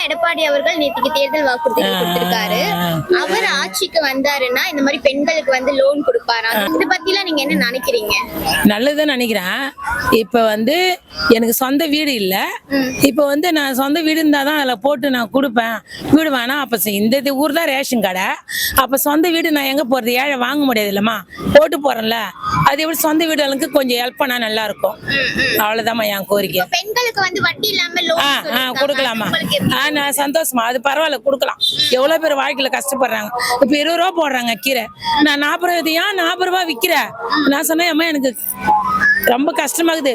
எடப்பாடி அவர்கள் நேற்றுக்கு தேர்தல் வாக்குறுதி கொடுத்திருக்காரு. அவர் ஆட்சிக்கு வந்தாருன்னா இந்த மாதிரி பெண்களுக்கு வந்து லோன் கொடுப்பாரா? இத பத்திலாம் நீங்க என்ன நினைக்கிறீங்க? நல்லதுதான் நினைக்கிறேன். இப்ப வந்து எனக்கு சொந்த வீடு இல்ல. இப்ப வந்து நான் சொந்த வீடு இருந்தாதான் அதுல போட்டு நான் கொடுப்பேன். வீடு வேணாம். அப்ப இந்த ஊர் தான் ரேஷன் கடை. அப்ப சொந்த வீடு நான் எங்க போறது? ஏழை வாங்க முடியாது இல்லம்மா, போட்டு போறேன்ல. அது எப்படி சொந்த வீடுகளுக்கு கொஞ்சம் ஹெல்ப் பண்ணா நல்லா இருக்கும். அவ்வளவுதான் என் கோரிக்கை. பெண்களுக்கு வந்து வட்டி இல்லாம லோன் கொடுக்கலாமா? நான் சந்தோஷமா, அது பரவாயில்ல, கொடுக்கலாம். எவ்வளவு பேர் வாழ்க்கையில கஷ்டப்படுறாங்க. இப்ப 20 ரூபா போடுறாங்க கீரை, நான் 40 ரூபா விக்கிறேன். நான் சொன்னேன், அம்மா எனக்கு ரொம்ப கஷ்டமாகுது,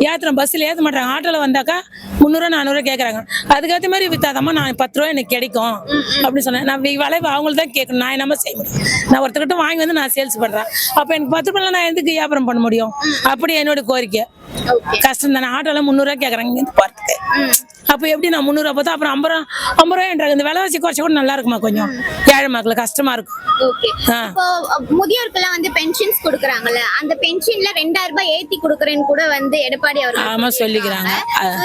ஏத்துறேன், பஸ்ல ஏத்த மாட்டாங்க, ஆட்டோல வந்தாக்கா 300 400 கேக்குறாங்க. அதுக்கேற்ற மாதிரி வித்தாதம்மா நான் 10 ரூபா எனக்கு கிடைக்கும் அப்படின்னு சொன்னேன். நான் வளைவு அவங்களுக்கு தான் கேட்கணும், நான் என்னமா செய்ய முடியும்? நான் ஒருத்தர்கிட்ட வாங்கி வந்து நான் சேல்ஸ் பண்றேன். அப்ப எனக்கு 10 ரூபாய் நான் எதுக்கு வியாபாரம் பண்ண முடியும்? அப்படி என்னோட கோரிக்கை. கஷ்டம் தானே, ஆட்டோல 300 ரூபா கேக்குறாங்க இங்க போறதுக்கு. அப்ப எப்படி நான் 300 ரூபா பார்த்தா அப்புறம் 50 ரூபாய் இந்த விலைவாசி குறைச்ச கூட நல்லா இருக்குமா? கொஞ்சம் ஏழை மக்கள் கஷ்டமா இருக்கும். முதியோருக்கெல்லாம் வந்து பென்ஷன்ஸ் கொடுக்குறாங்கல்ல, அந்த பென்ஷன்ல 2000 ரூபாய் ஏத்தி கொடுக்குறேன்னு கூட வந்து எடப்பாடி அவர்கள் ஆமா சொல்லிக்கிறாங்க.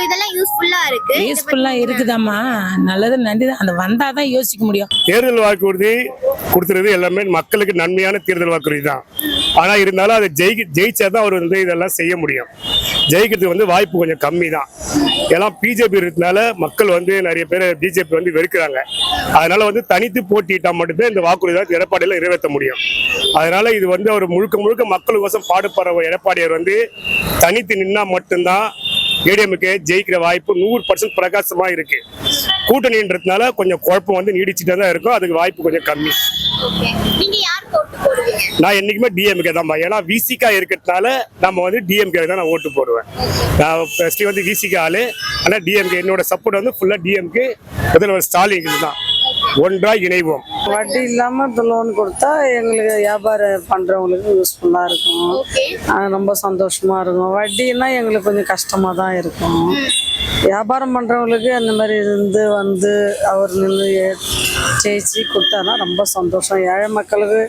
இதெல்லாம் யூஸ்ஃபுல்லா இருக்கு. யூஸ்ஃபுல்லா இருக்குதாம்மா, நல்லது, நன்றிதான். அந்த வந்தாதான் யோசிக்க முடியும். தேர்தல் வாக்குறுதி கொடுத்துறது எல்லாமே மக்களுக்கு நன்மையான தேர்தல் வாக்குறுதி தான். ஆனா இருந்தாலும் அதை ஜெயிச்சாதான் அவர் வந்து இதெல்லாம் செய்ய முடியும். ஜெயிக்கிறதுக்கு வந்து வாய்ப்பு கொஞ்சம் கம்மி தான். எல்லாம் பிஜேபி இருக்கிறதுனால மக்கள் வந்து நிறைய பேர் பிஜேபி வந்து வெறுக்கிறாங்க. அதனால வந்து தனித்து போட்டிட்டா மட்டும்தான் இந்த வாக்குறுதி தான் எடப்பாடியில நிறைவேற்ற முடியும். அதனால இது வந்து அவர் முழுக்க மக்களுக்கோசம் பாடுபடுற எடப்பாடியார் வந்து தனித்து நின்னா மட்டும்தான் ஏடிஎம்கே ஜெயிக்கிற வாய்ப்பு 100% பிரகாசமா இருக்கு. கூட்டணின்றதுனால கொஞ்சம் குழப்பம் வந்து நீடிச்சுட்டே தான் இருக்கும். அதுக்கு வாய்ப்பு கொஞ்சம் கம்மி. நான் என்னைக்குமே டிஎம்கே தான். ஏன்னா விசிகா இருக்கிறதுனால நம்ம வந்து டிஎம்கே தான் நான் ஓட்டு போடுவேன். நான் ஃபர்ஸ்ட்லி வந்து விசிகா ஆளு. ஆனால் டிஎம்கே என்னோட சப்போர்ட் வந்து ஃபுல்லா டிஎம்கே, முதல்வர் ஸ்டாலின் தான். ஒன்றா இணைவோம். வட்டி இல்லாம லோன் கொடுத்தா எங்களுக்கு வியாபாரம் பண்றவங்களுக்கு யூஸ்ஃபுல்லா இருக்கும். ரொம்ப சந்தோஷமா இருக்கும். வட்டின்னா எங்களுக்கு கொஞ்சம் கஷ்டமா தான் இருக்கும். வியாபாரம் பண்றவங்களுக்கு அந்த மாதிரி இருந்து வந்து அவர் நின்று ஜெயிச்சு கொடுத்தானா ரொம்ப சந்தோஷம். ஏழை மக்களுக்கு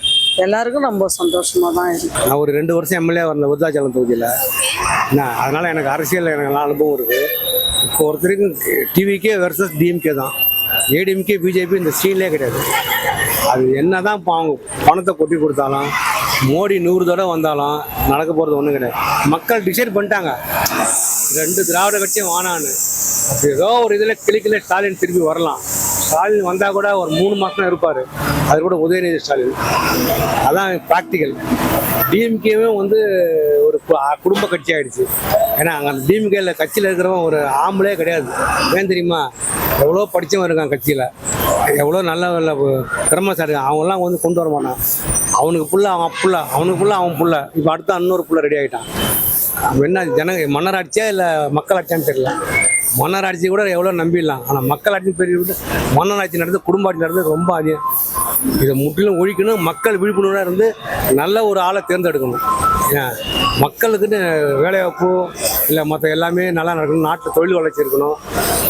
எல்லாருக்கும் ரொம்ப சந்தோஷமா தான் இருக்கு. நான் ஒரு 2 வருஷம் எம்எல்ஏ வரல விருதாச்சலம் தொகுதியில். அதனால எனக்கு அரசியல் எனக்கு நல்ல அனுபவம் இருக்கு. இப்போ ஒருத்தருக்கு டிவிக்கே வெர்சஸ் டிஎம்கே தான். ஏடிஎம்கே பிஜேபி இந்த சீன்லேயே கிடையாது. அது என்ன தான் அவங்க பணத்தை கொட்டி கொடுத்தாலும், மோடி 100 தடவை வந்தாலும் நடக்க போகிறது ஒன்றும் கிடையாது. மக்கள் டிசைட் பண்ணிட்டாங்க 2 திராவிட கட்சியும் வானான்னு. ஏதோ ஒரு இதில் கிளிக்கில் ஸ்டாலின் திருப்பி வரலாம். ஸ்டாலின் வந்தால் கூட ஒரு 3 மாதம் இருப்பார். அது கூட உதயநிதி ஸ்டாலின். அதான் ப்ராக்டிக்கல். டிஎம்கேவும் வந்து ஒரு குடும்ப கட்சி ஆகிடுச்சு. ஏன்னா அங்கே அந்த டிஎம்கேல கட்சியில் இருக்கிறவன் ஒரு ஆம்பளே கிடையாது. ஏன் தெரியுமா? எவ்வளோ படித்தவன் இருக்கான் கட்சியில், எவ்வளோ நல்ல திறமைசாலி இருக்கான். அவங்களாம் வந்து கொண்டு வர மாட்டான். அவனுக்கு புள்ள அவன் புள்ள, அவனுக்கு புள்ள அவன் புள்ள. இப்போ அடுத்த இன்னொரு புள்ள ரெடி ஆகிட்டான். என்ன மன்னராட்சியா இல்லை மக்களாட்சியான்னு தெரியல. மன்னராட்சி கூட எவ்வளோ நம்பிடலாம். ஆனால் மக்களாட்சி பெரிய விட்டு மன்னராட்சி நடந்து குடும்பாட்சி நடந்து ரொம்ப அதிகம். இதை முற்றிலும் ஒழிக்கணும். மக்கள் விழிப்புணர்வாக இருந்து நல்ல ஒரு ஆளை தேர்ந்தெடுக்கணும். மக்களுக்குன்னு வேலைவாய்ப்பு இல்லை மற்ற எல்லாமே நல்லா நடக்கணும். நாட்டில் தொழில் வளர்ச்சி இருக்கணும்.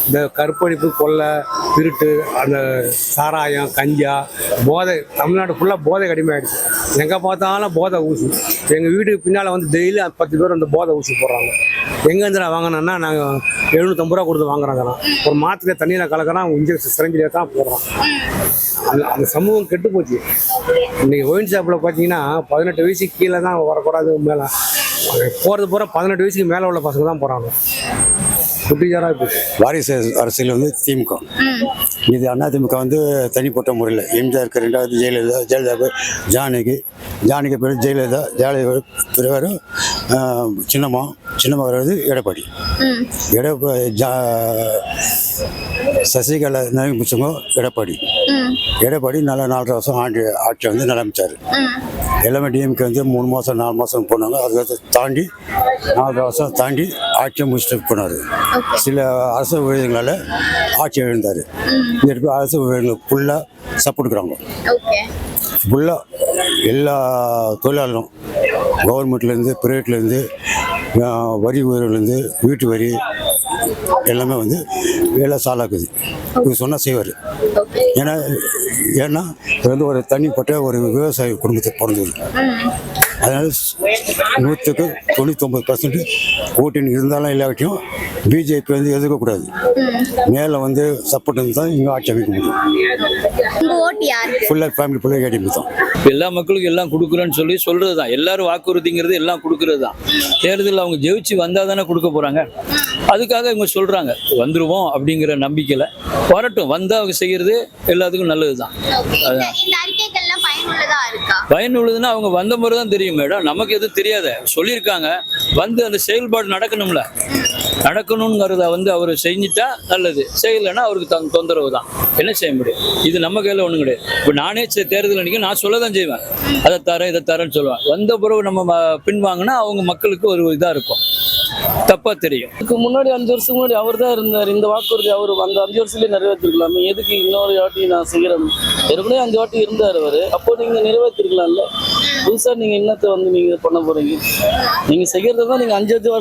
இந்த கற்பழிப்பு, கொள்ளை, திருட்டு, அந்த சாராயம், கஞ்சா, போதை, தமிழ்நாடு ஃபுல்லாக போதை கடுமையாகிடுச்சு. எங்கே பார்த்தாலும் போதை ஊசி. எங்கள் வீட்டுக்கு பின்னால் வந்து டெய்லி 10 பேர் அந்த போதை ஊசி போடுறாங்க. எங்கேருந்து வாங்கினோன்னா நாங்கள் 750 ரூபா கொடுத்து வாங்குறாங்க. ஒரு மாத்திரை தண்ணியில் கலக்கிறான், இன்ஜெக்ஷன் சிரஞ்சிலே தான் போடுறோம். அந்த சமூகம் கெட்டு போச்சு. இன்னைக்கு ஒயின் ஷாப்பில் பார்த்தீங்கன்னா 18 வயசுக்கு கீழே தான் வரக்கூடாது. மேலே போகிறது பூரா 18 வயசுக்கு மேலே உள்ள பசங்க தான் போகிறாங்க. குட்டிச்சாராக போச்சு. வாரிசு அரசியல் வந்து திமுக. இது அதிமுக வந்து தனிப்பட்ட முறையில் எம்ஜிஆருக்கு 2வது ஜெயலலிதா, ஜானகி பேர் ஜெயலலிதா பிறகு சின்னம்மா வருவது எடப்பாடி. சசிகலா பிடிச்சவங்க எடப்பாடி நல்லா 4 வருஷம் ஆட்சி வந்து நடமிச்சார். எல்லாமே டிஎம்கே வந்து 3 மாதம் 4 மாதம் போனாங்க. அதுக்கு தாண்டி 4 வருஷம் தாண்டி ஆட்சியை முடிச்சுட்டு போனார். சில அரசு ஊழியர்களால் ஆட்சி எழுந்தார். இந்த அரசு ஊழியர்களுக்கு ஃபுல்லாக சப்போர்ட் கொடுக்குறாங்க. ஃபுல்லாக எல்லா தொழிலாளரும் கவர்மெண்ட்லேருந்து ப்ரைவேட்லேருந்து வரி உயர்வுலேருந்து வீட்டு வரி எல்லாமே வந்து எல்லாம் சாலாக்குது. இது சொன்னால் செய்வார். ஏன்னா இது வந்து ஒரு தனிப்பட்ட ஒரு விவசாய குடும்பத்தை பிறந்தது. அதனால 100க்கு 99% கூட்டணி இருந்தாலும் இல்லாட்டியும் பிஜேபி வந்து எதிர்க்கக்கூடாது. மேலே வந்து சப்போர்ட் இருந்தால் இங்கே ஆட்சி அமைக்க முடியும். உங்க ஓட்டு யாருக்கு? ஃபுல்லாக ஃபேமிலி ஃபுல்லாக ஏடிஎம் தான். எல்லா மக்களுக்கும் எல்லாம் கொடுக்குறேன்னு சொல்றது தான். எல்லாரும் வாக்குறுதிங்கிறது எல்லாம் கொடுக்கறது தான். தேர்தலில் அவங்க ஜெயிச்சு வந்தால் தானே கொடுக்க போகிறாங்க. அதுக்காக இவங்க சொல்கிறாங்க வந்துடுவோம் அப்படிங்கிற நம்பிக்கையில் வரட்டும். வந்தால் அவங்க செய்கிறது எல்லாத்துக்கும் நல்லது தான். இந்த அறிக்கைகள்லாம் பயனுள்ளதா இருக்கா? பயனுள்ளதுன்னா அவங்க வந்த முறை தான் தெரியும் மேடம். நமக்கு எதுவும் தெரியாத சொல்லியிருக்காங்க. வந்து அந்த செயல்பாடு நடக்கணும்ல, நடக்கணுங்கிறத வந்து அவர் செஞ்சுட்டா நல்லது, செய்யலைன்னா அவருக்கு தொந்தரவு தான். என்ன செய்ய முடியும்? இது நம்ம கையில் ஒன்றும் கிடையாது. இப்போ நானே தேர்தல் அன்றைக்கி நான் சொல்ல தான் செய்வேன், அதை தரேன் இதை தரேன்னு சொல்லுவேன். வந்த பிறகு நம்ம பின்வாங்கினா அவங்க மக்களுக்கு ஒரு இதாக இருக்கும், தப்பா தெரியும். இதுக்கு முன்னாடி 5 வருஷம் முன்னாடி அவர் தான் இருந்தார். இந்த வாக்குறுதி அவர் அந்த 5 வருஷத்துலேயே நிறைவேற்றிருக்கலாமே. எதுக்கு இன்னொரு வாட்டி நான் செய்கிறேன்? ஏற்கனவே 5 வாட்டி இருந்தார் அவர். அப்போ நீங்கள் நிறைவேற்றிருக்கலாம்ல. புதுசாக நீங்கள் என்னத்தை வந்து நீங்கள் பண்ண போகிறீங்க? நீங்கள் செய்கிறத தான் நீங்கள் 5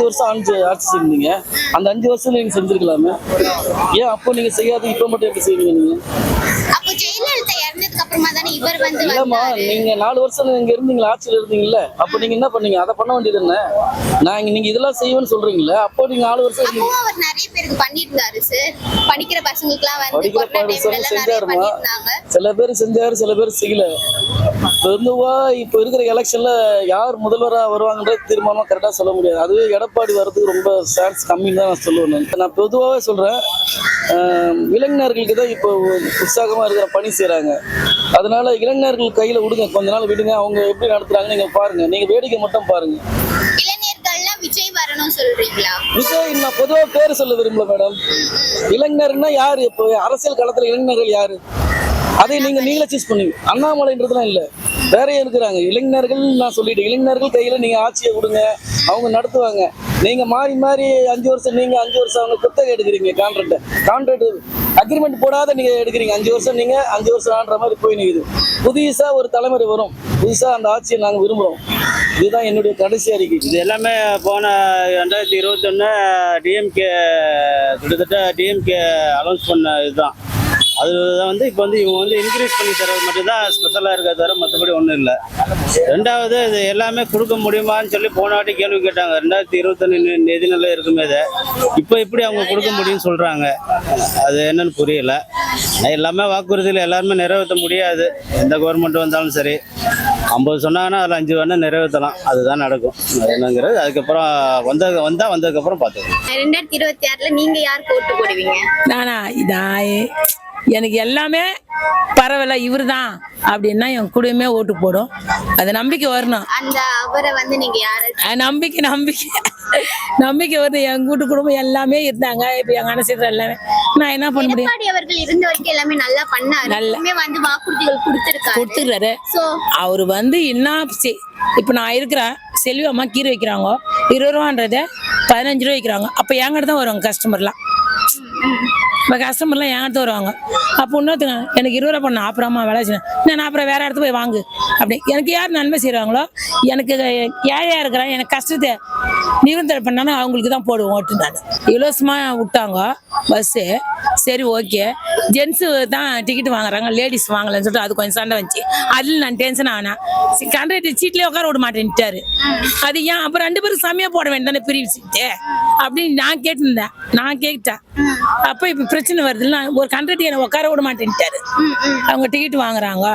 வருஷம் ஆட்சி செஞ்சீங்க. அந்த 5 வருஷத்துல நீங்கள் செஞ்சுருக்கலாமே. ஏன் அப்போ நீங்கள் செய்யாத இப்போ மட்டும் எப்படி செய்வீங்க நீங்கள்? அப்போ ஜெயலலிதா இறந்ததுக்கு அப்புறமா தானே இவர் வந்து இல்லம்மா, நீங்க 4 வருஷம் இங்க இருந்தீங்களா, ஆட்சியில் இருந்தீங்கல்ல, அப்போ நீங்க என்ன பண்ணீங்க? அதை பண்ண வேண்டியது என்ன? நீங்க இதெல்லாம் செய்வேன்னு சொல்றீங்களா? அப்போ நீங்க 4 வருஷம் அப்பவும் அவர் நிறைய பேருக்கு பண்ணிருந்தாரு சார். படிக்கிற பசங்களுக்குலாம் வந்து படிக்கிற கொரோனா டைம்ல எல்லாம் நிறைய செஞ்சாருமா. பண்ணிருந்தாங்க. சில பேர் செஞ்சாரு, சில பேர் செய்யல. பொதுவா இப்போ இருக்கிற எலெக்ஷன்ல யார் முதல்வராக வருவாங்கன்றது தீர்மானமா கரெக்டா சொல்ல முடியாது. அதுவே எடப்பாடி வர்றதுக்கு ரொம்ப சான்ஸ் கம்மின்னு தான் நான் சொல்லுவேன். நான் பொதுவாகவே சொல்றேன், இளைஞர்களுக்கு தான் இப்போ உற்சாகமா இருக்கிற பணி செய்யறாங்க. அதனால இளைஞர்கள் கையில விடுங்க, கொஞ்ச நாள் விடுங்க. அவங்க எப்படி நடத்துறாங்க நீங்க பாருங்க, நீங்க வேடிக்கை மட்டும் பாருங்க. இளைஞர்கள்லாம் விஜய் வரணும் சொல்றீங்களா? விஜய் நான் பொதுவாக பேர் சொல்ல விரும்பல மேடம். இளைஞர்னா யாரு? இப்போ அரசியல் களத்துல இளைஞர்கள் யாரு? அதை நீங்களே சூஸ் பண்ணுங்க. அண்ணாமலைன்றதுலாம் இல்லை, வேற இருக்கிறாங்க இளைஞர்கள். நான் சொல்லிட்டேன், இளைஞர்கள் கையில நீங்க ஆட்சியை கொடுங்க, அவங்க நடத்துவாங்க. நீங்க மாறி 5 வருஷம் நீங்க 5 வருஷம் அவங்க குத்தகை எடுக்கிறீங்க. கான்ட்ராக்ட் அக்ரிமெண்ட் போடாத நீங்க எடுக்கிறீங்க. 5 வருஷம் நீங்க 5 வருஷம் ஆன்ற மாதிரி போய் நிற்குது. புதுசா ஒரு தலைமுறை வரும், புதுசா அந்த ஆட்சியை நாங்க விரும்புறோம். இதுதான் என்னுடைய கடைசி அறிக்கை. இது எல்லாமே போன 2021 டிஎம்கே கிட்டத்தட்ட டிஎம்கே அனௌன்ஸ் பண்ண இதுதான். அதுதான் வந்து இப்போ வந்து இவங்க வந்து இன்க்ரீஸ் பண்ணி தரது மட்டும்தான் ஸ்பெஷலாக இருக்கிற தவிர மற்றபடி ஒன்றும் இல்லை. ரெண்டாவது இது எல்லாமே கொடுக்க முடியுமான்னு சொல்லி போன வாட்டி கேள்வி கேட்டாங்க. 2021 நிதிநிலை இருக்குமே இதை இப்போ எப்படி அவங்க கொடுக்க முடியும்னு சொல்கிறாங்க. அது என்னன்னு புரியல. எல்லாமே வாக்குறுதியில் எல்லாருமே நிறைவேற்ற முடியாது. எந்த கவர்மெண்ட் வந்தாலும் சரி, 50 சொன்னாங்கன்னா அதில் 5 வேணா நிறைவேற்றலாம். அதுதான் நடக்கும். அது என்னங்கிறது அதுக்கப்புறம் வந்ததுக்கப்புறம் பார்த்துக்கலாம். 2026ல நீங்க யாருக்கு ஓட்டு போடுவீங்க? நானா? எனக்கு எல்லாமே பரவாயில்ல இவர் தான் அப்படின்னா என் குடும்பமே ஓட்டு போடும். அது நம்பிக்கை வரணும். அந்த அவரை வந்து நீங்க யாரு? நம்பிக்கை வருது. என் கூட்டு குடும்பம் எல்லாமே இருந்தாங்க. இப்ப எங்க அனசேத்திரம் எல்லாமே நான் என்ன பண்ண முடியும்? எடப்பாடி அவர்கள் இருந்த வரைக்கும் எல்லாமே நல்லா பண்ணாரு. எல்லாமே வந்து வாக்குறுதிகள் கொடுத்துருக்காரு. சோ அவரு வந்து என்ன இப்ப நான் இருக்கிறேன், செல்வி அம்மா கீரை வைக்கிறாங்க, 20 ரூபான்றத 15 ரூபா வைக்கிறாங்க. அப்ப என்கிட்ட தான் வருவாங்க கஸ்டமர்லாம். இப்போ கஸ்டமர்லாம் என்கிட்ட வருவாங்க. அப்போ இன்னொருத்தங்க எனக்கு 20 ரூபா பண்ண அப்புறமா வேலை செய்யணும், நான் அப்புறம் வேற இடத்துல போய் வாங்கு அப்படி. எனக்கு யார் நன்மை செய்கிறாங்களோ, எனக்கு ஏழையா இருக்கிறேன், எனக்கு கஷ்டத்தை நிரந்தரம் பண்ணாலும் அவங்களுக்கு தான் போடுவோம் ஓட்டு. நான் இலவசமாக விட்டாங்க பஸ்ஸு, சரி ஓகே. ஜென்ஸு தான் டிக்கெட் வாங்குறாங்க, லேடிஸ் வாங்கலன்னு சொல்லிட்டு அது கொஞ்சம் சண்டை வந்துச்சு. அதில் நான் டென்ஷன் ஆனேன். கண்டக்டர் சீட்லேயே உட்கார விட மாட்டேன்ட்டாரு. அது ஏன் அப்புறம் 2 பேருக்கு செம்மையாக போட வேண்டிய தானே பிரிவு சீட்டு அப்படின்னு நான் கேட்டேன். அப்போ இப்போ பிரச்சனை வருதுல்ல, ஒரு கண்டக்டர் என்னை உட்கார விட மாட்டேன்ட்டாரு. அவங்க டிக்கெட் வாங்குறாங்க,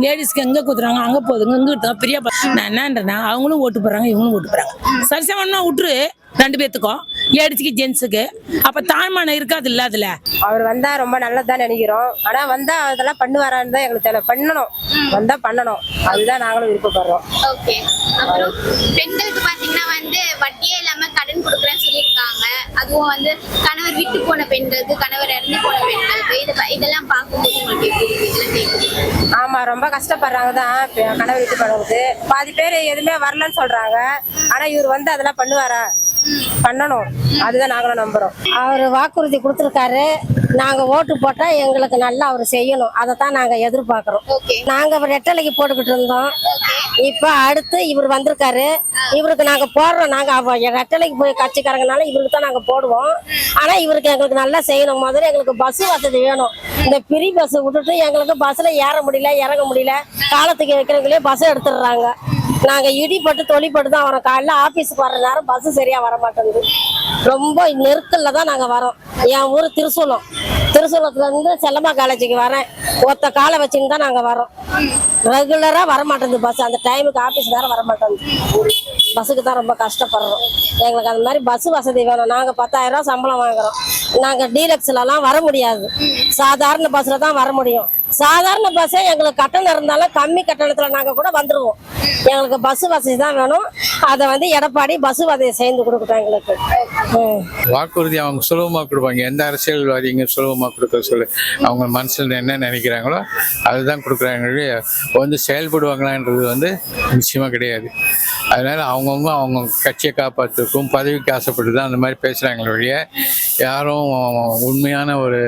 லேடிஸ்க்கு எங்கே குத்துறாங்க அங்கே போதுங்க, இங்கே கொடுத்தாங்க பிரியா. நான் என்னன்றேன்னா அவங்களும் ஓட்டு போடுறாங்க, இவங்களும் ஓட்டு போடுறாங்க. சரிசமன்னா விட்டுரு 2 பேத்துக்கும், லேடிஸுக்கு ஜென்ஸுக்கு. அப்போ தாழ்மான இருக்காது இல்லை அதில். அவர் வந்தா ரொம்ப நல்லதுதான் நினைக்கிறோம். ஆனா வந்தா அதெல்லாம் பண்ணுவாரான்னு தான் எங்களுக்கு தெரியல. வந்தா பண்ணணும், அதுதான் நாங்களும் விருப்பப்படுறோம். ஓகே. அப்புறம் பெண்களுக்கு பாத்தீங்கன்னா வந்து வட்டியே இல்லாம கடன் கொடுக்குறேன்னு சொல்லியிருக்காங்க. அதுவும் வந்து கணவர் விட்டு போன பெண்களுக்கு, கணவர் இறந்து போன பெண்களுக்கு இதெல்லாம் பார்க்கும்போது உங்களுக்கு எப்படி இருக்கு? ஆமா, ரொம்ப கஷ்டப்படுறாங்க தான் கணவர் விட்டு போனவங்களுக்கு. பாதி பேர் எதுவுமே வரலன்னு சொல்றாங்க. ஆனா இவர் வந்து அதெல்லாம் பண்ணுவாரா? பண்ணணும், அதுதான் நாங்களும் நம்புறோம். அவர் வாக்குறுதி கொடுத்துருக்காரு. நாங்க ஓட்டு போட்டா எங்களுக்கு நல்லா அவர் செய்யணும், அதை தான் நாங்க எதிர்பார்க்கிறோம். நாங்க ரெட்டலைக்கு போட்டுக்கிட்டு இருந்தோம். இப்ப அடுத்து இவர் வந்திருக்காரு, இவருக்கு நாங்க போடுறோம். நாங்க ரெட்டலைக்கு போய் கட்சிக்காரங்கனால இவருக்கு தான் நாங்க போடுவோம். ஆனா இவருக்கு எங்களுக்கு நல்லா செய்யணும். முதல்ல எங்களுக்கு பஸ் வசதி வேணும். இந்த பிரி பஸ் விட்டுட்டு எங்களுக்கு பஸ்ல ஏற முடியல, இறங்க முடியல. காலத்துக்கு வைக்கிறவங்களே பஸ் எடுத்துடுறாங்க. நாங்கள் இடிப்பட்டு தொழிப்பட்டு தான் வரோம். காலைல ஆஃபீஸுக்கு வர நேரம் பஸ்ஸு சரியாக வர மாட்டேங்குது. ரொம்ப நெருக்கல்ல தான் நாங்கள் வரோம். என் ஊர் திருசூலம். திருசூலத்துலேருந்து செல்லம்மா காலேஜுக்கு வரேன். ஒத்த காலை வச்சுன்னு தான் நாங்கள் வரோம். ரெகுலராக வர மாட்டேங்குது பஸ். அந்த டைமுக்கு ஆஃபீஸ் வேறு வர மாட்டேங்குது. பஸ்ஸுக்கு தான் ரொம்ப கஷ்டப்படுறோம். எங்களுக்கு அந்த மாதிரி பஸ் வசதி வேணும். நாங்கள் 10,000 ரூபா சம்பளம் வாங்குறோம். நாங்கள் டீலக்ஸ்லலாம் வர முடியாது. சாதாரண பஸ்ஸில் தான் வர முடியும். சாதாரண பஸ்ஸே எங்களுக்கு கட்டணம் இருந்தாலும் கம்மி கட்டணத்தில் நாங்கள் கூட வந்துடுவோம். எங்களுக்கு பஸ் வசதி தான் வேணும். அதை வந்து எடப்பாடி பஸ் வசதியை சேர்ந்து கொடுக்கட்டும் எங்களுக்கு. வாக்குறுதி அவங்க சுலபமாக கொடுப்பாங்க. எந்த அரசியல்வாதிங்க சுலபமாக கொடுக்க சொல்லு, அவங்க மனசில் என்ன நினைக்கிறாங்களோ அதுதான் கொடுக்குறாங்க. வந்து செயல்படுவாங்களான்றது வந்து நிச்சயமாக கிடையாது. அதனால் அவங்கவுங்க அவங்க கட்சியை காப்பாற்றுக்கும் பதவிக்கு ஆசைப்பட்டு தான் அந்த மாதிரி பேசுகிறாங்களே ஒழிய யாரும் உண்மையான ஒரு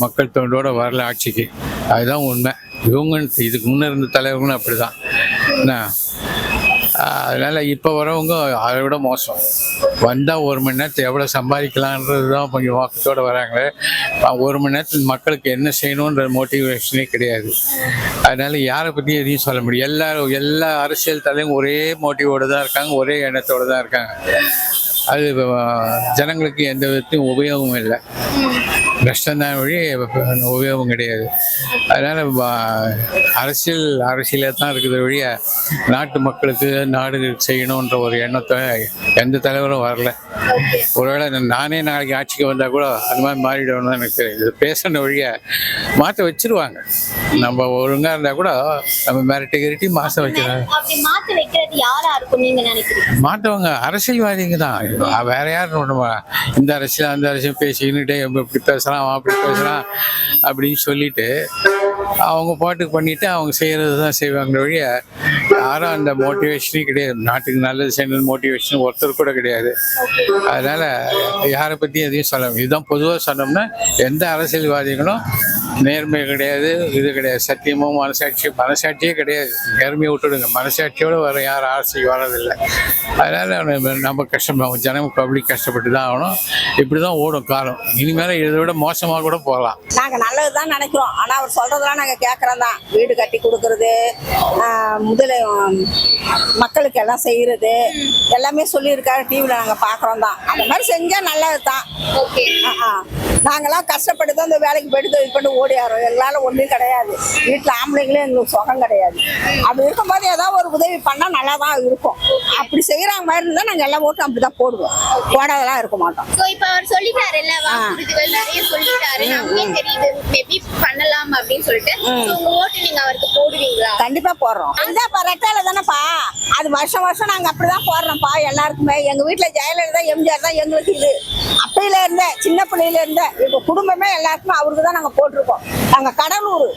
மக்கள் தொண்டோட வரல ஆட்சிக்கு. அதுதான் உண்மை. இவங்க இதுக்கு முன்னே இருந்த தலைவர்களும் அப்படி தான் என்ன. அதனால் இப்போ வரவங்க அதை விட மோசம். வந்தால் 1 மணி நேரத்தில் எவ்வளோ சம்பாதிக்கலான்றது தான் கொஞ்சம் வாக்கத்தோடு வராங்களே. 1 மணி நேரத்தில் மக்களுக்கு என்ன செய்யணுன்ற மோட்டிவேஷனே கிடையாது. அதனால் யாரை பற்றி எதையும் சொல்ல முடியும். எல்லா அரசியல் தலைவரும் ஒரே மோட்டிவோடு தான் இருக்காங்க, ஒரே எண்ணத்தோடு தான் இருக்காங்க. அது ஜனங்களுக்கு எந்த விதத்தையும் உபயோகமும் இல்லை, நஷ்டம்தான் வழி, உபயோகம் கிடையாது. அதனால் அரசியலே தான் இருக்குது வழிய நாட்டு மக்களுக்கு நாடு செய்யணுன்ற ஒரு எண்ணத்தை எந்த தலைவரும் வரல. ஒருவேளை நானே நாளைக்கு ஆட்சிக்கு வந்தால் கூட அது மாதிரி மாறிடணும் தான் எனக்கு தெரியுது. பேசுன வழிய மாற்ற வச்சிருவாங்க. நம்ம ஒழுங்காக இருந்தால் கூட நம்ம மிரட்டி கிரட்டி மாற்ற வச்சிருவாங்க. மாற்றவங்க அரசியல்வாதிங்க தான், வேற யாரும் ஒன்றுமா. இந்த அரசியல் அந்த அரசியல் பேசிக்கிட்டு இப்படி பேசலாம் அப்படி பேசலாம் அப்படின்னு சொல்லிட்டு அவங்க பாட்டுக்கு பண்ணிட்டு அவங்க செய்யறது தான் செய்வாங்க வழிய யாரும் அந்த மோட்டிவேஷனே கிடையாது. நாட்டுக்கு நல்லது செய்யணும் மோட்டிவேஷன் ஒருத்தர் கூட கிடையாது. அதனால யாரை பற்றி எதையும் சொல்ல இதுதான் பொதுவாக சொன்னோம்னா எந்த அரசியல்வாதிகளும் நேர்மை கிடையாது, இது கிடையாது. சத்தியமும் மனசாட்சியே கிடையாது. நேர்மையை விட்டுடுங்க. மனசாட்சியோடு வர யாரும் அரசியல் வரதில்லை. அதனால் நம்ம கஷ்டமாகும். ஜனம் பப்ளிக் கஷ்டப்பட்டு தான் ஆகணும். இப்படி தான் ஓடும் காலம். இனிமேல் இதை விட மோசமாக கூட போகலாம். நாங்கள் நல்லது தான் நினைக்கிறோம். ஆனால் அவர் சொல்கிறதெல்லாம் நாங்கள் கேட்குறோம் தான். வீடு கட்டி கொடுக்கறது, மக்களுக்கு எல்லாம் செய்கிறது எல்லாமே சொல்லியிருக்காரு. டிவியில் நாங்கள் பார்க்குறோம் தான். அந்த மாதிரி செஞ்சால் நல்லது தான். நாங்களாம் கஷ்டப்பட்டு தான் இந்த வேலைக்கு போயிட்டு இது பண்ணி ஓடியாரோம். எங்களால் ஒன்றும் கிடையாது. வீட்டில் ஆம்பளைங்களே எங்களுக்கு சுகம் கிடையாது. அப்படி இருக்கும்போது ஏதாவது ஒரு உதவி பண்ணால் நல்லா தான் இருக்கும். அப்படி செய்கிறாங்க மாதிரி இருந்தால் நாங்கள் எல்லா ஓட்டும் அப்படி தான் போடுவோம். போடாதெல்லாம் இருக்க மாட்டோம். இப்போ அவர் சொல்லிட்டாரு இல்ல, வாக்குறுதிகள் நிறைய சொல்லிட்டாரு. நமக்கே தெரியுது மேபி பண்ணலாம் அப்படின்னு சொல்லிட்டு உங்க ஓட்டு நீங்க அவருக்கு போடுவீங்களா? கண்டிப்பா போடுறோம். இதாப்பா ரெட்டால தானேப்பா. அது வருஷம் வருஷம் நாங்க அப்படிதான் போடுறோம்ப்பா எல்லாருக்குமே. எங்க வீட்டுல ஜெயலலிதா எம்ஜிஆர் தான் எங்களுக்கு இது. அப்பையில இருந்த சின்ன பிள்ளையில இருந்த எங்க குடும்பமே எல்லாருக்குமே அவருக்கு தான் நாங்க போட்டிருக்கோம். நாங்க கடலூர்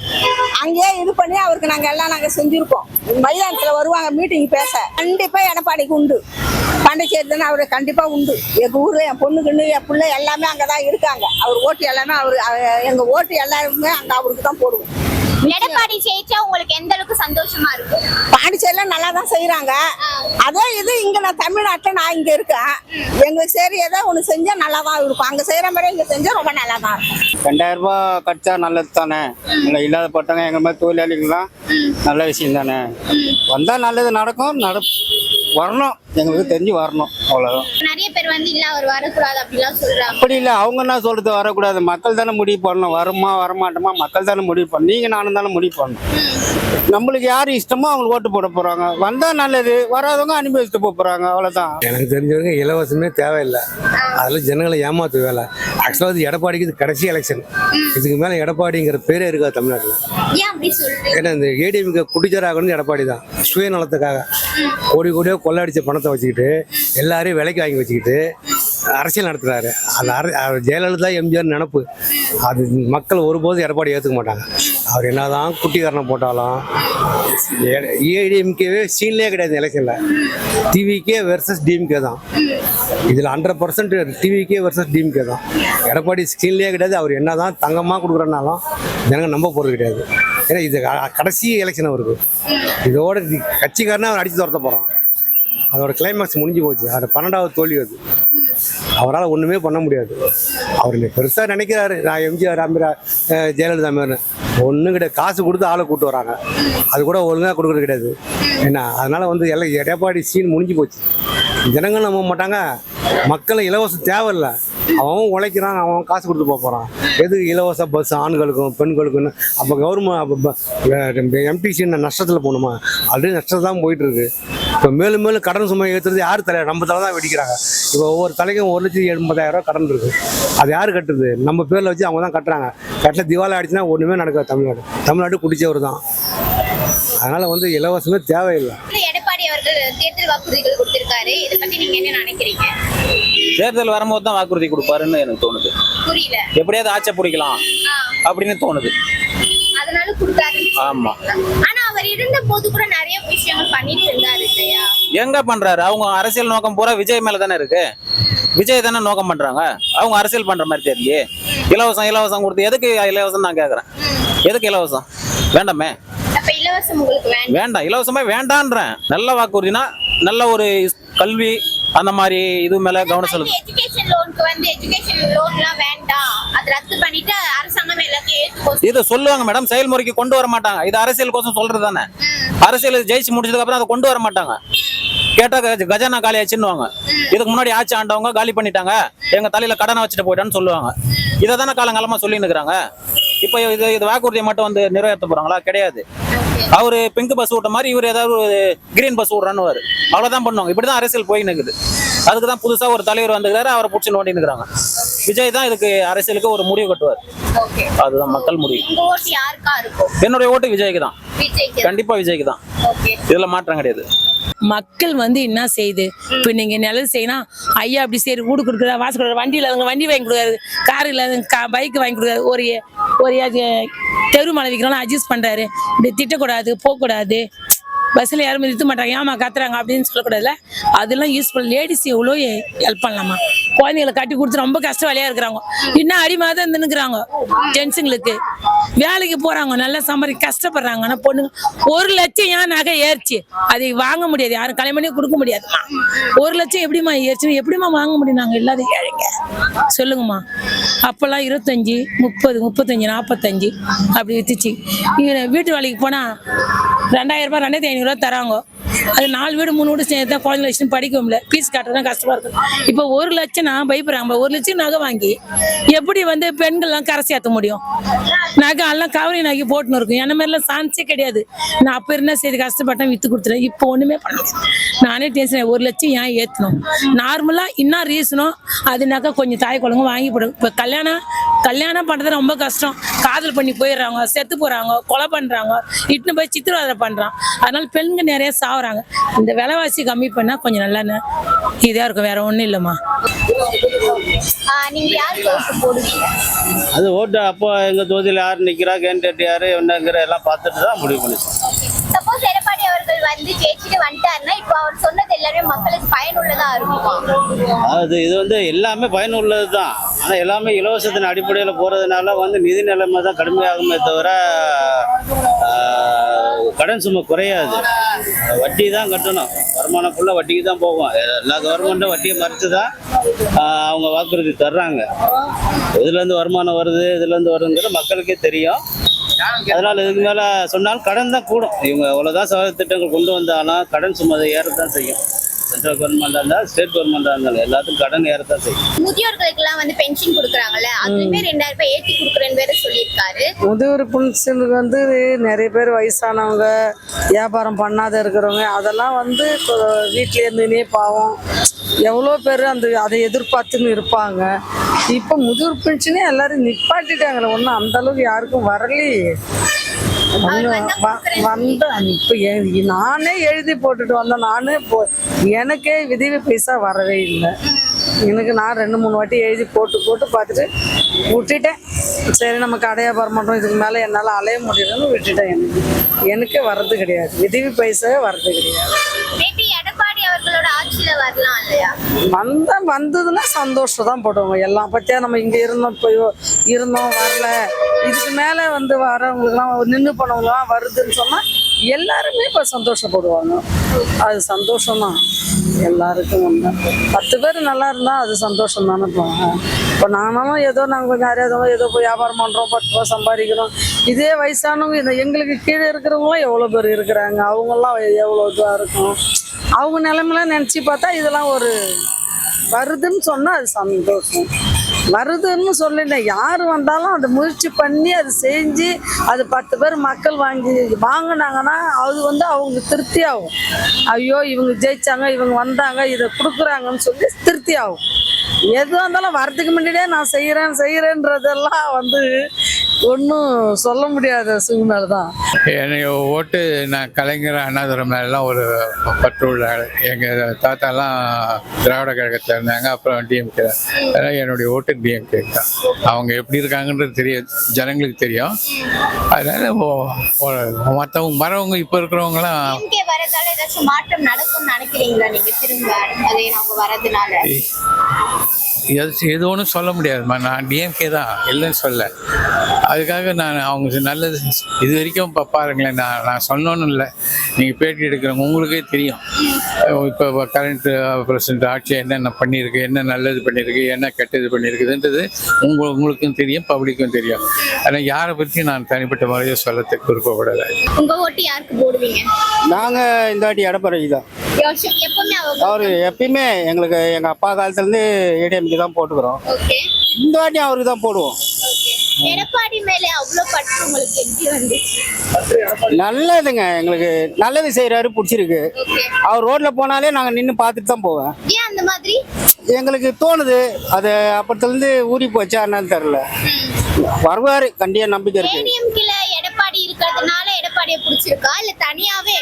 அங்கேயே இது பண்ணி அவருக்கு நாங்க எல்லாம் நாங்க செஞ்சிருக்கோம். மைதானத்துல வருவாங்க மீட்டிங் பேச. கண்டிப்பா எடப்பாடிக்கு உண்டு. பாண்டிச்சேரி தானே அவரு கண்டிப்பா உண்டு. எங்க ஊர்ல என் பொண்ணுக்குன்னு என் பிள்ளை எல்லாமே அங்கதான் இருக்காங்க. அவர் ஓட்டு எல்லாமே எங்க ஓட்டு எல்லாருமே அங்க அவருக்கு தான் போடுவோம். எடப்பாடி ஜெயிச்சா உங்களுக்கு எந்த அளவுக்கு சந்தோஷமா இருக்கும்? பாண்டிச்சேரியில நல்லா தான் செய்யறாங்க. அதே இது இங்க நான் தமிழ்நாட்டுல நான் இங்க இருக்கேன். எங்களுக்கு சரி ஏதோ ஒண்ணு செஞ்சா நல்லா தான் இருக்கும். அங்க செய்யற மாதிரி இங்க செஞ்சா ரொம்ப நல்லா தான் இருக்கும். 2000 ரூபாய் கட்சா நல்லது தானே. இல்லாத பட்டவங்க எங்க மாதிரி தொழிலாளிகள்லாம் நல்ல விஷயம் தானே. வந்தா நல்லது நடக்கும். வரணும், எங்களுக்கு தெரிஞ்சு வரணும், அவ்வளவுதான். நிறைய பேர் வந்து இல்ல அவர் வரக்கூடாது அப்படிலாம் சொல்றாங்க. அப்படி இல்லை, அவங்க என்ன சொல்றது வரக்கூடாது. மக்கள் தானே முடிவு பண்ணணும். வருமா வரமாட்டோமா மக்கள் தானே முடிவு பண்ணணும். நீங்க நானும் தானே முடிவு பண்ணணும். நம்மளுக்கு யாரு இஷ்டமோ அவங்களுக்கு ஓட்டு போட போறாங்க. வந்தா நல்லது, வராதவங்க அனுபவிச்சுட்டு போறாங்க, அவ்வளவுதான். எனக்கு தெரிஞ்சவங்க இலவசமே தேவையில்லை. அதில் ஜனங்களை ஏமாத்து வேலை. ஆக்சுவலாக இது எடப்பாடிக்கு இது கடைசி எலெக்ஷன். இதுக்கு மேலே எடப்பாடிங்கிற பேரே இருக்காது தமிழ்நாட்டில். ஏன்னா இந்த ஏடிஎம்கே குடிச்சராகணும் எடப்பாடி தான். சுயநலத்துக்காக கோடி கோடியோ கொள்ளடிச்ச பணத்தை வச்சுக்கிட்டு எல்லாரையும் விலைக்கு வாங்கி வச்சுக்கிட்டு அரசியல் நடத்துறாரு. அந்த ஜெயலலிதா எம்ஜிஆர் நினப்பு அது மக்கள் ஒருபோதும் எடப்பாடி ஏற்றுக்க மாட்டாங்க. அவர் என்னதான் குட்டிக்காரனை போட்டாலும் ஏடிஎம்கேவே சீன்லேயே கிடையாது எலெக்ஷனில். டிவிகே வெர்சஸ் டிஎம்கே தான். இதில் 100% டிவிகே வெர்சஸ் டிஎம்கே தான். எடப்பாடி சீன்லேயே கிடையாது. அவர் என்னதான் தங்கமாக கொடுக்குறனாலும் ஜனங்க நம்ப போகிறது கிடையாது. ஏன்னா இது கடைசி எலெக்ஷன் அவருக்கு. இதோட கட்சிக்காரனே அவர் அடித்து துரத்த போகிறான். அதோட கிளைமேக்ஸ் முடிஞ்சு போச்சு. அது 12வது தோல்வி. அது அவரால் ஒன்றுமே பண்ண முடியாது. அவர் பெருசாக நினைக்கிறாரு, நான் எம்ஜிஆர் அம்பிரா ஜெயலலிதா மாரி ஒன்றும் கிடையாது. காசு கொடுத்து ஆளை கூப்பிட்டு வராங்க, அது கூட ஒழுங்காக கொடுக்குறது கிடையாது. என்ன அதனால் வந்து எல்லாம் எடப்பாடி சீன் முடிஞ்சு போச்சு. ஜனங்கள் நம்ப மாட்டாங்க, மக்கள் இலவசம் தேவையில்லை. அவன் உழைக்கிறான், அவன் காசு கொடுத்து போக போகிறான். எது இலவச பஸ் ஆண்களுக்கும் பெண்களுக்குன்னு? அப்போ கவர்மெண்ட் எம்டிசி நஷ்டத்தில் போகணுமா? ஆல்ரெடி நஷ்டத்தில் தான் போயிட்டுருக்கு. இப்போ மேலும் மேலும் கடன் சுமை ஏற்றுறது யார் தலை? நம்ம தலை தான் வெடிக்கிறாங்க. இப்போ ஒவ்வொரு தலைக்கும் 1,80,000 கடன் இருக்குது. அது யார் கட்டுறது? நம்ம பேரில் வச்சு அவங்க தான் கட்டுறாங்க. கட்டில் திவாலி ஆயிடுச்சுன்னா ஒன்றுமே நடக்காது. தமிழ்நாடு குடிச்சவர் தான். அதனால் வந்து இலவசமே தேவையில்லை. எடப்பாடி அவர்கள் தேர்தல் வாக்குறுதிகள் கொடுத்திருக்காரு, இதை பத்தி நீங்க என்ன நினைக்கிறீங்க? தேர்தல் வரும்போது தான் வாக்குறுதி கொடுப்பாருன்னு எனக்கு தோணுது. புரியல. எப்படியாவது ஆட்சி பிடிக்கலாம் அப்படின்னு தோணுது. அதனால கொடுத்தாரு. ஆமா. ஆனா அவர் இருந்த போது கூட நிறைய விஷயங்கள் பண்ணிட்டு இருந்தாரு இல்லையா? எங்க பண்றாரு? அவங்க அரசியல் நோக்கம் பூரா விஜய் மேல தானே இருக்கு. விஜய் தானே நோக்கம் பண்றாங்க. அவங்க அரசியல் பண்ற மாதிரி தெரியலையே. இலவசம் கொடுத்து எதுக்கு இலவசம் நான் கேக்குறேன். எதுக்கு இலவசம்? வேண்டாமே. அப்ப இலவசம் உங்களுக்கு வேண்டாம். இலவசமே வேண்டான்றேன். நல்ல வாக்குறுதினா நல்ல ஒரு கல்வி அந்த மாதிரி இது மேல கவனம் செலுத்து. எஜுகேஷன் லோனுக்கு வந்து எஜுகேஷன் லோன்லாம் வேண்டாம், அது ரத்து பண்ணிட்டு அரசாங்கம் எல்லாத்தையும் ஏத்துக்கோ. இது சொல்லுவாங்க மேடம், செயல்முறைக்கு கொண்டு வர மாட்டாங்க. இது அரசியலுக்கோசம் சொல்றது தானே. அரசியல் ஜெயிச்சு முடிச்சதுக்கு அப்புறம் அதை கொண்டு வர மாட்டாங்க. கேட்டா கஜானா காலி ஆச்சுன்னுவாங்க. இதுக்கு முன்னாடி ஆட்சி ஆண்டவங்க காலி பண்ணிட்டாங்க, எங்க தலையில கடனை வச்சுட்டு போயிட்டான்னு சொல்லுவாங்க. இதை தானே காலங்காலமா சொல்லின்னு இருக்கிறாங்க. இப்போ இது வாக்குறுதியை மட்டும் வந்து நிறைவேற்ற போறாங்களா? கிடையாது. அவரு பிங்க் பஸ் விட்ட மாதிரி இவர் ஏதாவது ஒரு கிரீன் பஸ் விடுறான்னு அவ்வளவுதான் பண்ணுவாங்க. இப்படிதான் அரசியல் போய் நிற்குது. அதுக்கு தான் புதுசா ஒரு தலைவர் வந்துக்கிறாரு, அவரை பிடிச்சி நோண்டி நிற்கிறாங்க. விஜய் தான் இதுக்கு அரசியலுக்கு ஒரு முடிவு கட்டுவார். அதுதான் மக்கள் முடிவு. என்னுடைய ஓட்டு விஜய்க்கு தான். கண்டிப்பா விஜய்க்கு தான். இதுல மாற்றம் கிடையாது. மக்கள் வந்து என்ன செய்யுது? இப்போ நீங்க நல்லது செய்யணும், ஐயா அப்படி சரி வீடு கொடுக்குறா, வாசல் கொடுக்குற, வண்டி இல்லாதவங்க வண்டி வாங்கி கொடுக்குறாரு, கார் இல்லாதவங்க பைக் வாங்கி கொடுக்குறாரு, ஒரு தெரு மலை விற்கிறாலும் அட்ஜஸ்ட் பண்றாரு. இப்படி திட்டக்கூடாது, போகக்கூடாது, பஸ்ஸில் யாரும் நிறுத்த மாட்டாங்க, ஏமா கத்துறாங்க அப்படின்னு சொல்லக்கூடாதுல்ல. அதெல்லாம் யூஸ்ஃபுல். லேடிஸ் எவ்வளோ ஹெல்ப் பண்ணலாமா? குழந்தைங்களை கட்டி கொடுத்து ரொம்ப கஷ்டம் வேலையாக இருக்கிறாங்க, இன்னும் அடிமாக தான் நின்றுக்கிறாங்க. ஜென்ஸுங்களுக்கு வேலைக்கு போகிறாங்க, நல்லா சம்பாதி கஷ்டப்படுறாங்க. ஆனால் பொண்ணுங்க 1 லட்சம் ஏன் நகை ஏறிச்சு? அதை வாங்க முடியாது, யாரும் கல்யாணம் பண்ணி கொடுக்க முடியாதுமா. 1 லட்சம் எப்படிமா ஏறிச்சுன்னு எப்படிமா வாங்க முடியும்? நாங்கள் இல்லாத ஏழைங்க, சொல்லுங்கம்மா. அப்போல்லாம் 25, 30, 35, 45 அப்படி வித்துச்சு. வீட்டு வேலைக்கு போனால் 2000 ரூபாய் 2500 தராங்க. அது 4 வீடு 3 வீடு சேர்த்து தான் குழந்தை லட்சம் படிக்க முடியல, ஃபீஸ் கட்டுறதுதான் கஷ்டமா இருக்கு. இப்போ 1 லட்சம் நான் பயப்படுறாங்க. 1 லட்சம் நகை வாங்கி எப்படி வந்து பெண்கள்லாம் கரை சேர்த்த முடியும்? நகை எல்லாம் கவரி நகை போட்டுன்னு இருக்கும். என்ன மாதிரிலாம் சான்ஸே கிடையாது. நான் அப்போ இருந்தா சரி கஷ்டப்பட்டேன், வித்து கொடுத்துறேன். இப்போ ஒண்ணுமே பண்ண முடியாது. நானே டென்ஷன். 1 லட்சம் ஏன் ஏற்றணும்? நார்மலா என்ன ரீசனும் அதுனாக்கா கொஞ்சம் தாய் குழந்தைங்க வாங்கி போடும். இப்போ கல்யாணம் பண்றது ரொம்ப கஷ்டம். காதல் பண்ணி போயிடுறாங்க, செத்து போறாங்க, கொலை பண்றாங்க, இட்டுன்னு போய் சித்திரவதை பண்றாங்க. அதனால பெண்கள் நிறைய சாவுறாங்க. இந்த விலைவாசி கம்மி பண்ணா கொஞ்சம் நல்லா இதா இருக்கும். வேற ஒண்ணும் இல்லம்மா. நீங்க யாருக்கு ஓட்டு போடுவீங்க? அது ஓட்டு அப்போ எங்க தொகுதியில் யார் நிக்கிறா, கேண்டிடேட் யாரு என்னங்கிற எல்லாம் பார்த்துட்டு தான் முடிவு பண்ணிச்சோம். சப்போஸ் எடப்பாடி அவர்கள் வந்து ஜெயிச்சுட்டு வந்துட்டாருன்னா இப்போ அவர் சொன்னது எல்லாமே மக்களுக்கு பயனுள்ளதா இருக்கும். இது வந்து எல்லாமே பயனுள்ளது தான். ஆனால் எல்லாமே இலவசத்தின் அடிப்படையில் போகிறதுனால வந்து நிதி நிலைமை தான் கடுமையாகுமே தவிர கடன் சுமை குறையாது. வட்டி தான் கட்டணும். வருமானம் ஃபுல்லாக வட்டிக்கு தான் போகும். எல்லா கவர்மெண்ட்டும் வட்டியை மறைச்சு தான் அவங்க வாக்குறுதி தர்றாங்க. இதுலேருந்து வருமானம் வருது, இதுலேருந்து வருதுங்கிறது மக்களுக்கே தெரியும். அதனால் இதுக்கு மேலே சொன்னாலும் கடன் தான் கூடும். இவங்க எவ்வளோதான் சவால் திட்டங்கள் கொண்டு வந்தாலும் கடன் சுமதை ஏறத்தான் செய்யும். சென்ட்ரல் கவர்மெண்டா இருந்தாலும் ஸ்டேட் கவர்மெண்டா இருந்தாலும் எல்லாத்துக்கும் கடன் ஏறத்தான் செய்யும். முதியோர்களுக்கு எல்லாம் வந்து பென்ஷன் கொடுக்குறாங்கல்ல, அதுலயுமே 2000 ரூபாய் ஏற்றி கொடுக்குறேன்னு வேற சொல்லியிருக்காரு. முதியோர் பென்ஷனுக்கு வந்து நிறைய பேர் வயசானவங்க, வியாபாரம் பண்ணாத இருக்கிறவங்க, அதெல்லாம் வந்து வீட்டில் இருந்துனே பாவம் எவ்வளோ பேர் அதை எதிர்பார்த்துன்னு இருப்பாங்க. இப்போ முதியோர் பென்ஷனே எல்லாரும் நிப்பாட்டிட்டாங்களே, ஒன்றும் அந்த அளவுக்கு யாருக்கும் வரலையே. இப்போ நானே எழுதி போட்டுட்டு வந்தேன். நானே எனக்கே விதவை பைசா வரவே இல்லை. எனக்கு நான் 2-3 வாட்டி எழுதி போட்டு பார்த்துட்டு விட்டுட்டேன். சரி நம்ம கடை வியாபாரம் பண்ணுறோம், இதுக்கு மேலே என்னால் அலைய முடியலன்னு விட்டுட்டேன். எனக்கு வர்றது கிடையாது, விதவை பைசாவே வர்றது கிடையாது. எடப்பாடி அவர்களோட ஆட்சியில வரலாம் இல்லையா? வந்ததுன்னா சந்தோஷம் தான் போடுவாங்க. எல்லாம் பற்றியா நம்ம இங்கே இருந்தோம் வரல, இதுக்கு மேலே வந்து வரவங்களுக்குலாம் நின்று போனவங்களாம் வருதுன்னு சொன்னால் எல்லாருமே இப்போ சந்தோஷப்படுவாங்க. அது சந்தோஷம்தான். எல்லாருக்கும் ஒன்று 10 பேர் நல்லா இருந்தால் அது சந்தோஷம் தானே. இப்போ நானும் ஏதோ நாங்கள் கொஞ்சம் அறியாதவங்க ஏதோ போய் வியாபாரம் பண்ணுறோம் 10 ரூபா சம்பாதிக்கிறோம். இதே வயசானவங்க இந்த எங்களுக்கு கீழே இருக்கிறவங்களாம் எவ்வளோ பேர் இருக்கிறாங்க, அவங்கெல்லாம் எவ்வளோ இதுவாக இருக்கும். அவங்க நிலைமைலாம் நினச்சி பார்த்தா இதெல்லாம் ஒரு வருதுன்னு சொன்னால் அது சந்தோஷம். வருதுன்னு சொல்லல, யார் வந்தாலும் அதை முயற்சி பண்ணி அதை செஞ்சு அது 10 பேர் மக்கள் வாங்கினாங்கன்னா அது வந்து அவங்க திருப்தி ஆகும். ஐயோ இவங்க ஜெயிச்சாங்க, இவங்க வந்தாங்க, இதை கொடுக்குறாங்கன்னு சொல்லி திருப்தி ஆகும். எதுவாக இருந்தாலும் வரதுக்கு முன்னாடியே நான் செய்கிறேன்றதெல்லாம் வந்து ஒன்றும் சொல்ல முடியாத சூழ்நிலை தான். என்னுடைய ஓட்டு நான் கலைஞர் அண்ணாதுரை மேலாம் ஒரு பற்று உள்ள ஆள். எங்கள் தாத்தாலாம் திராவிட கழகத்தில் இருந்தாங்க, அப்புறம் டிஎம்கே. அதனால் என்னுடைய ஓட்டு டிஎம்கே தான். அவங்க எப்படி இருக்காங்கன்றது தெரியும், ஜனங்களுக்கு தெரியும். அதனால மற்றவங்க வரவங்க இப்போ இருக்கிறவங்களாம் டிஎம்கே வரதால ஏதாச்சும் மாற்றம் நடக்கும்னு நினைக்கிறீங்களா நீங்க? திரும்ப அதே அவங்க வரதுனால எது ஒன்றும் சொல்ல முடியாதுமா. நான் டிஎம்கே தான் இல்லைன்னு சொல்ல. அதுக்காக நான் அவங்க நல்லது இது வரைக்கும் பாருங்களேன், நான் சொன்னோன்னு இல்லை, நீங்கள் பேட்டி எடுக்கிறவங்க உங்களுக்கே தெரியும். இப்போ கரண்ட் பிரசிடண்ட் ஆட்சி என்னென்ன பண்ணியிருக்கு, என்ன நல்லது பண்ணியிருக்கு, என்ன கெட்டது பண்ணியிருக்குதுன்றது உங்களுக்கும் தெரியும், பப்ளிக்கும் தெரியும். ஆனால் யாரை பற்றி நான் தனிப்பட்ட முறையை சொல்லத்துக்கு விருப்பப்படலை. உங்க ஓட்டு யாருக்கு போடுவீங்க? நாங்கள் இந்த வாட்டி எடப்பாடி தான். எப்பவுமே அவர் எப்பயுமே எங்களுக்கு எங்கள் அப்பா காலத்துலேருந்து ஏடிஎம்க்கு தான் போட்டுக்கிறோம். இந்த வாட்டி அவருக்கு தான் போடுவோம். எடப்பாடி மேல அவ்வளவு பற்று உங்களுக்கு எப்படி வந்துச்சு? நல்லதுங்க, எங்களுக்கு நல்லது செய்யறாரு, பிடிச்சிருக்கு. அவர் ரோட்ல போனாலே நாங்கள் நின்று பார்த்துட்டு தான் போவேன். ஏன் அந்த மாதிரி எங்களுக்கு தோணுது. அது அப்பத்திலேருந்து ஊறி போச்சா என்னன்னு தெரியல. வருவாரு, கண்டிப்பா நம்பிக்கை இருக்கு. ஏடிஎம்கேல எடப்பாடி இருக்கிறதுனால எடப்பாடியை பிடிச்சிருக்கா இல்ல தனியாவே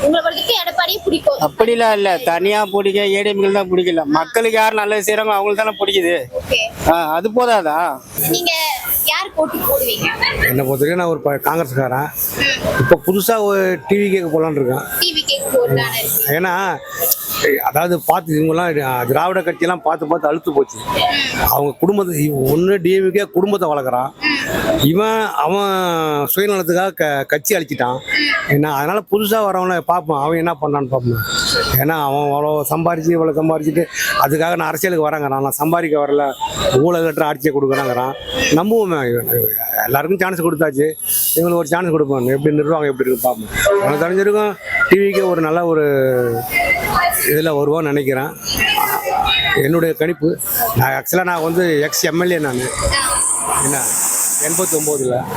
உங்களுக்கு எடப்பாடியை பிடிக்கும்? அப்படிலாம் இல்ல, தனியா பிடிக்க ஏடிஎம்கே தான் பிடிக்கல. மக்களுக்கு யார் நல்லது செய்யறாங்க அவங்களுக்கு தானே பிடிக்குது. அது போதாதா? நீங்க யார் போட்டி போடுவீங்க? என்னை பொறுத்தவரைக்கும் நான் ஒரு காங்கிரஸ்காரன். இப்போ புதுசாக ஒரு டிவி கேட்க போகலான்னு இருக்கேன். ஏன்னா அதாவது பார்த்து இவங்கெல்லாம் திராவிட கட்சியெல்லாம் பார்த்து அழுத்து போச்சு. அவங்க குடும்பத்தை ஒன்று டிஎம்கே குடும்பத்தை வளர்க்குறான், அவன் சுயநலத்துக்காக கட்சி அழிச்சிட்டான். ஏன்னா அதனால புதுசாக வரவனை பார்ப்போம், அவன் என்ன பண்ணான்னு பார்ப்போம். ஏன்னா அவன் இவ்வளோ சம்பாரிச்சிட்டு அதுக்காக நான் அரசியலுக்கு வரேங்கிறான். நான் சம்பாதிக்க வரல, ஊழல்கற்ற ஆட்சியை கொடுக்குறாங்கிறான். நம்புவோமே, எல்லாருக்கும் சான்ஸ் கொடுத்தாச்சு, இவங்களுக்கு ஒரு சான்ஸ் கொடுப்போம். எப்படி நிர்வாகம் எப்படி இருக்கு பார்ப்போம். எனக்கு தெரிஞ்சிருக்கும் டிவிக்கு ஒரு நல்ல ஒரு இதில் வருவான்னு நினைக்கிறேன். என்னுடைய கணிப்பு. நான் ஆக்சுவலாக நான் வந்து எக்ஸ் எம்எல்ஏ. நான் என்ன 89